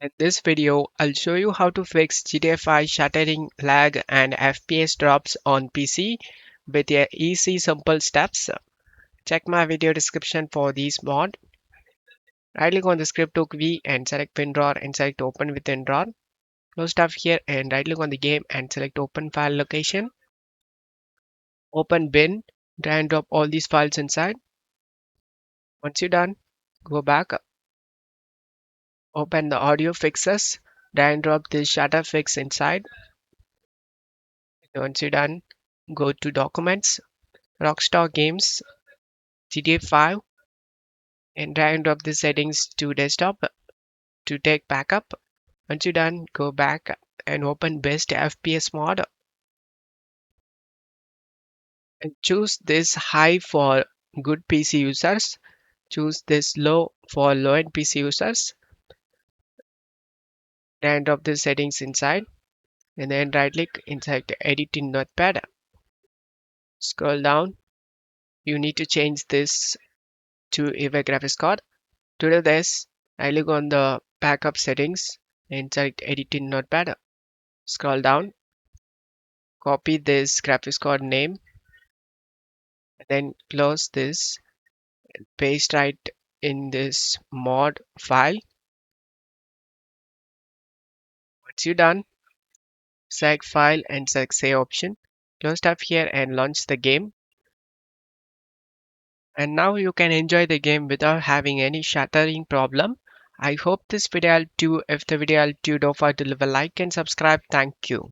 In this video, I'll show you how to fix GTA 5 stuttering, lag, and FPS drops on PC with a easy simple steps. Check my video description for this mod. Right click on the ScriptHookV and select WinRAR and select Open with WinRAR. Close tab here and right click on the game and select Open File Location. Open bin, drag and drop all these files inside. Once you're done, go back, open the audio fixes, drag and drop this shutter fix inside. Once you're done, go to Documents, Rockstar Games, GTA 5, and drag and drop the settings to desktop to take backup. Once you're done, go back and open Best FPS Mod and choose this high for good PC users. Choose this low for low-end PC users. Drag and drop the settings inside and then right click inside the Edit in Notepad. Scroll down. You need to change this to EVA graphics card. To do this, I click on the backup settings and select Edit in Notepad. Scroll down, copy this graphics card name, and then close this, paste right in this mod file. Once you're done, select File and select Save option. Close tab here and launch the game. And now you can enjoy the game without having any shuttering problem. I hope this video helped you. If the video helped you, don't forget to leave a like and subscribe. Thank you.